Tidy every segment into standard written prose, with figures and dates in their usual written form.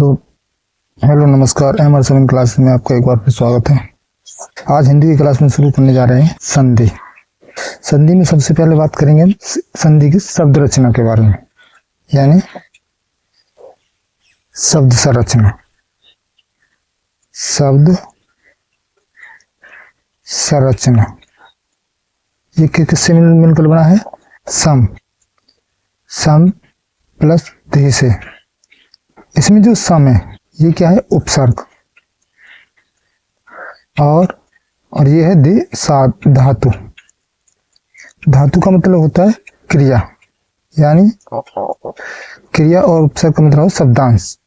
Hello hello नमस्कार। MR7 class में आपका एक बार फिर स्वागत है। आज हिंदी की क्लास में शुरू करने जा रहे हैं संधि। संधि में सबसे पहले बात करेंगे संधि की शब्द रचना के बारे में, यानी शब्द संरचना। शब्द संरचना ये किससे मिलकर बना है? सम प्लस धी से। इसमें जो सम है ये क्या है? उपसर्ग। और ये है दी सात धातु। धातु का मतलब होता है क्रिया, यानी क्रिया, और उपसर्ग का मतलब शब्दांश।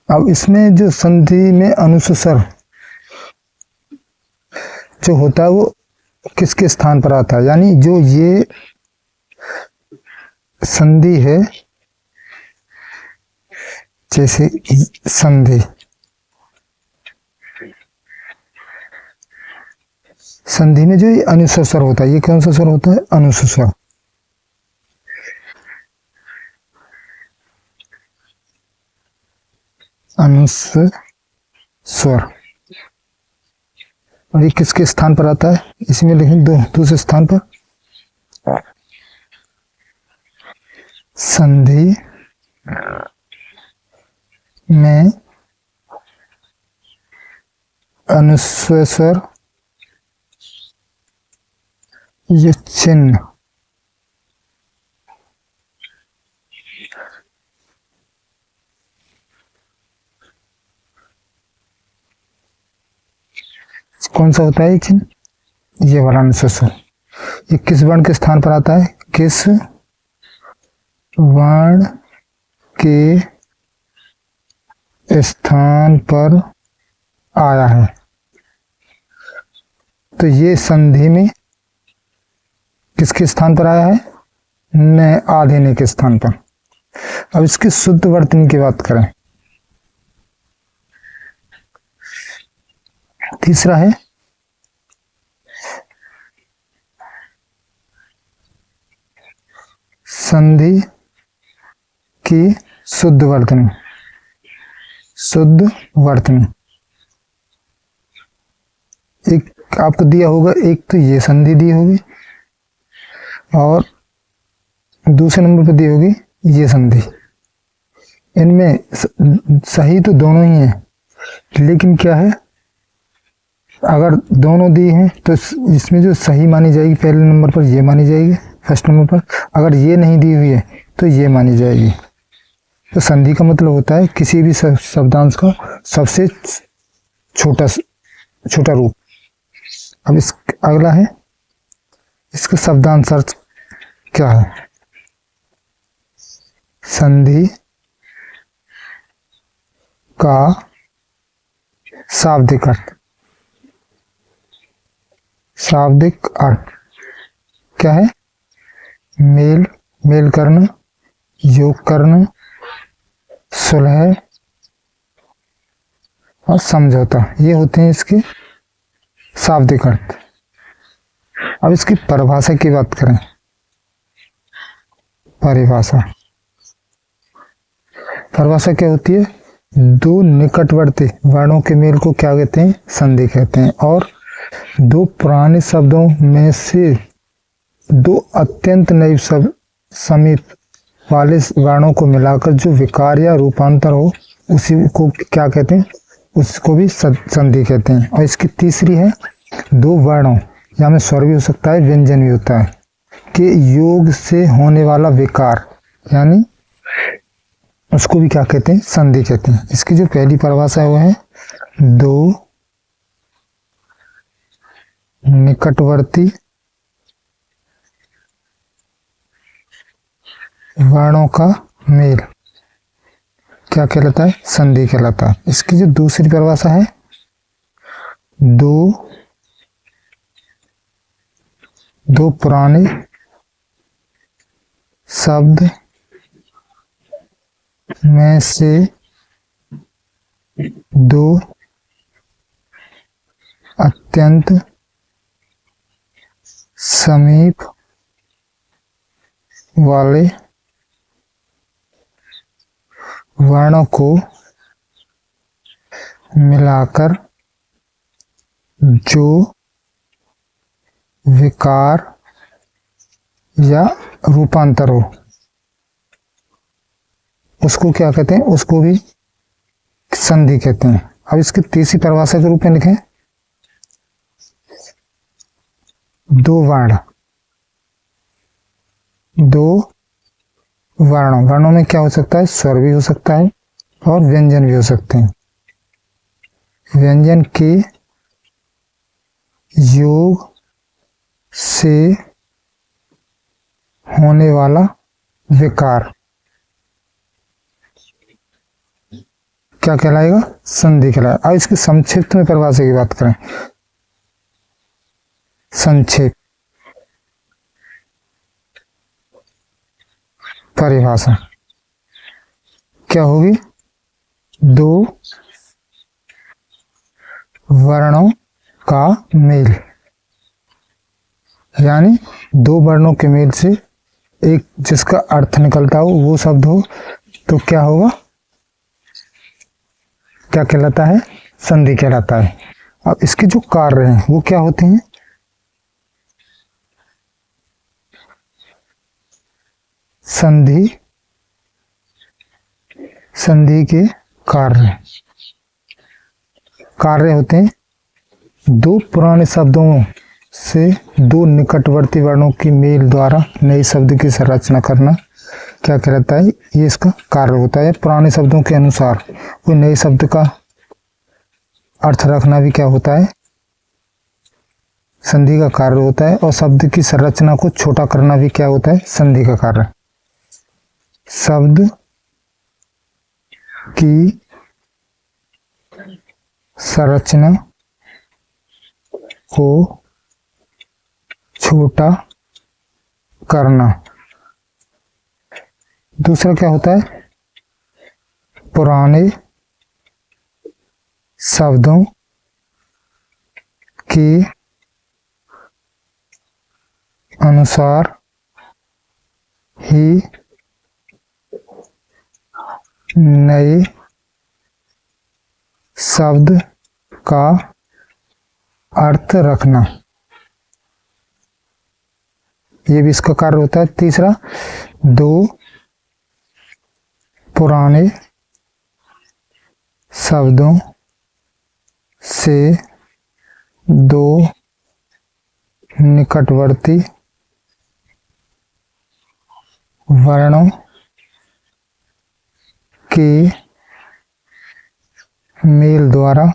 अब इसमें जो संधि में अनुस्वर जो होता है वो किसके स्थान पर आता है? यानी जो ये संधि है, जैसे संधि में जो ये अनुस्वर होता है, ये कौन सा स्वर होता है? अनुस्वर। अनुस्वर। और ये किसके स्थान पर आता है? इसमें लिखें दूसरे स्थान पर संधि में अनुस्वर ये चिन्ह कौन सा होता है? ये चिन्ह, ये वाला अनुस्वर। ये किस वर्ण के स्थान पर आता है? किस वर्ण के स्थान पर आया है? तो ये संधि में किसके स्थान पर आया है? न आधे ने के स्थान पर। अब इसकी शुद्ध वर्तनी की बात करें। तीसरा है संधि की शुद्ध वर्तनी। शुद्ध वर्तनी एक आपको दिया होगा, एक तो ये संधि दी होगी और दूसरे नंबर पर दी होगी ये संधि। इनमें सही तो दोनों ही हैं, लेकिन क्या है, अगर दोनों दी हैं तो इसमें जो सही मानी जाएगी पहले नंबर पर ये मानी जाएगी फर्स्ट नंबर पर। अगर ये नहीं दी हुई है तो ये मानी जाएगी। तो संधि का मतलब होता है किसी भी शब्दांश का सबसे छोटा रूप। अब इस अगला है इसका शब्दांश अर्थ क्या है? संधि का शाब्दिक अर्थ। शाब्दिक अर्थ क्या है? मेल करना, योग करना, सुलह और समझौता, ये होते हैं इसके शाब्दिक अर्थ। अब इसकी परिभाषा की बात करें। परिभाषा क्या होती है? दो निकटवर्ती वर्णों के मेल को क्या कहते हैं? संधि कहते हैं। और दो पुराने शब्दों में से दो अत्यंत नए शब्द समीप वाले वर्णों को मिलाकर जो विकार या रूपांतर हो उसी को क्या कहते हैं? उसको भी संधि कहते हैं। और इसकी तीसरी है दो वर्णों, या में स्वर भी हो सकता है, व्यंजन भी होता है, के योग से होने वाला विकार, यानी उसको भी क्या कहते हैं? संधि कहते हैं। इसकी जो पहली परिभाषा है वो है दो निकटवर्ती वर्णों का मेल क्या कहलाता है? संधि कहलाता है। इसकी जो दूसरी परिभाषा है दो पुराने शब्द में से दो अत्यंत समीप वाले वर्णों को मिलाकर जो विकार या रूपांतर हो उसको क्या कहते हैं, उसको भी संधि कहते हैं। अब इसकी तीसरी परिभाषा के रूप में लिखें, दो वर्णों में क्या हो सकता है, स्वर भी हो सकता है और व्यंजन भी हो सकते हैं। व्यंजन के योग से होने वाला विकार क्या कहलाएगा, संधि कहलाएगा। अब इसकी संक्षिप्त में परिभाषा की बात करें, संक्षेप परिभाषा क्या होगी, दो वर्णों का मेल, यानी दो वर्णों के मेल से एक जिसका अर्थ निकलता हो वो शब्द हो तो क्या होगा, क्या कहलाता है, संधि कहलाता है। अब इसके जो कार्य हैं वो क्या होते हैं, संधि के कार्य होते हैं, दो पुराने शब्दों से दो निकटवर्ती वर्णों की मेल द्वारा नए शब्द की संरचना करना क्या कहलाता है, ये इसका कार्य होता है। पुराने शब्दों के अनुसार कोई नए शब्द का अर्थ रखना भी क्या होता है, संधि का कार्य होता है। और शब्द की संरचना को छोटा करना भी क्या होता है, संधि का कार्य। शब्द की संरचना को छोटा करना। दूसरा क्या होता है, पुराने शब्दों के अनुसार ही नए शब्द का अर्थ रखना, ये भी इसका कार्य होता है। तीसरा, दो पुराने शब्दों से दो निकटवर्ती वर्णों के मेल द्वारा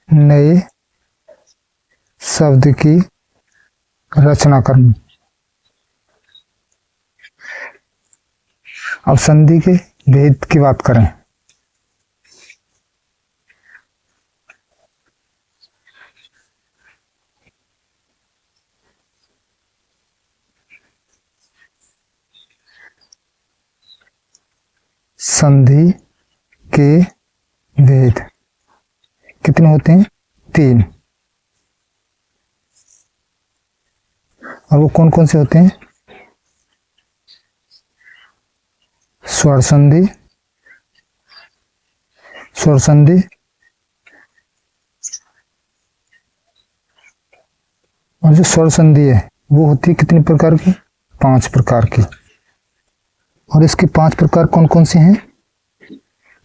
नए शब्द की रचना करना। अब संधि के भेद की बात करें, संधि के भेद कितने होते हैं, तीन। और वो कौन कौन से होते हैं, स्वर संधि, और जो स्वर संधि है वो होती है कितनी प्रकार की, 5 प्रकार की। और इसके 5 प्रकार कौन कौन से हैं,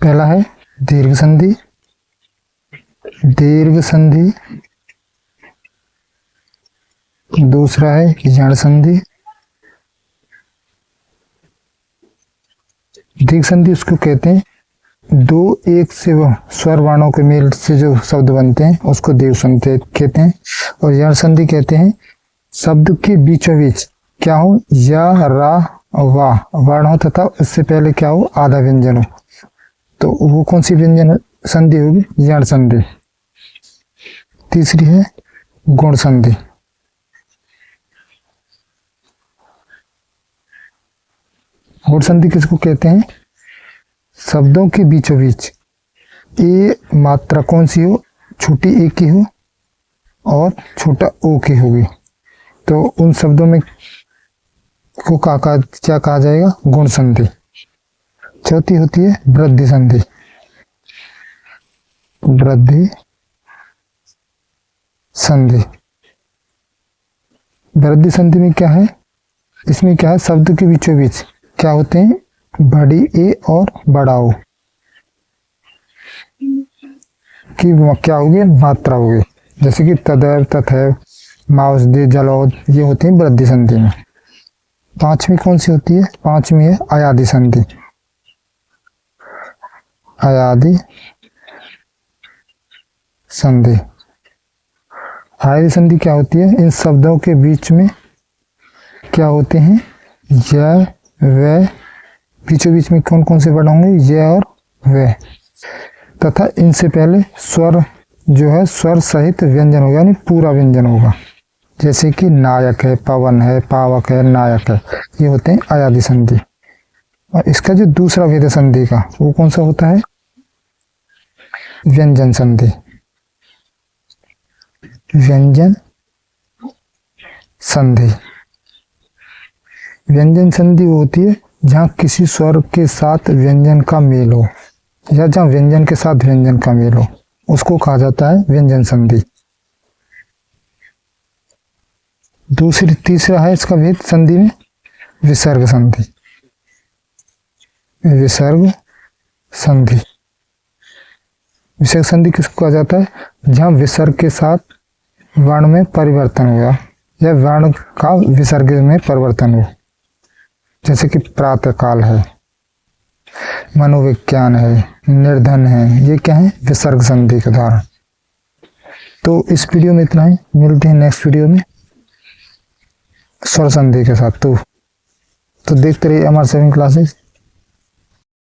पहला है दीर्घ संधि, दूसरा है यण संधि। दीर्घ संधि उसको कहते हैं दो एक से स्वर वर्णों के मेल से जो शब्द बनते हैं उसको दीर्घ संधि कहते हैं। और यण संधि कहते हैं शब्द के बीचों बीच क्या हो, या, रा, वा वर्ण हो तथा उससे पहले क्या हो, आधा व्यंजन हो, तो वो कौन सी व्यंजन संधि होगी, यण संधि। तीसरी है गुण संधि। गुण संधि किसको कहते हैं, शब्दों के बीचों बीच ए मात्रा कौन सी हो, छोटी ए की हो और छोटा ओ की होगी, तो उन शब्दों में को क्या कहा जाएगा? गुण संधि। चौथी होती है वृद्धि संधि। वृद्धि संधि। वृद्धि संधि में क्या है? इसमें क्या है? शब्द के बीचों बीच क्या होते हैं? बड़ी ए और बड़ा ओ की क्या होगी? मात्रा होगी। जैसे कि तदैव, तथैव, माउसदे, जलौद, ये होती है वृद्धि संधि में। पांचवी कौन सी होती है? पांचवी है अयादि संधि। अयादि संधि। अयादि संधि क्या होती है? इन शब्दों के बीच में क्या होते हैं? य, व, बीचों बीच में कौन कौन से वर्ड होंगे? य और व, तथा इनसे पहले स्वर जो है स्वर सहित व्यंजन होगा, यानी पूरा व्यंजन होगा। जैसे कि नायक है, पवन है, पावक है, नायक है, ये होते हैं अयादि संधि। और इसका जो दूसरा भेद है संधि का, वो कौन सा होता है? व्यंजन संधि। व्यंजन संधि। व्यंजन संधि वो होती है जहाँ किसी स्वर के साथ व्यंजन का मेल हो, या जहाँ व्यंजन के साथ व्यंजन का मेल हो, उसको कहा जाता है व्यंजन संधि। तीसरा है इसका भेद संधि में विसर्ग संधि। विसर्ग संधि। विसर्ग संधि किसको कहा जाता है? जहाँ विसर्ग के साथ वर्ण में परिवर्तन हुआ, या वर्ण का विसर्ग में परिवर्तन हो। जैसे कि प्रातः काल है, मनोविज्ञान है, निर्धन है, ये क्या है? विसर्ग संधि के उदाहरण। तो इस वीडियो में इतना ही, मिलते हैं नेक्स्ट वीडियो में स्वर संधि के साथ। तो देखते रहिए हमारे 7 क्लासेस।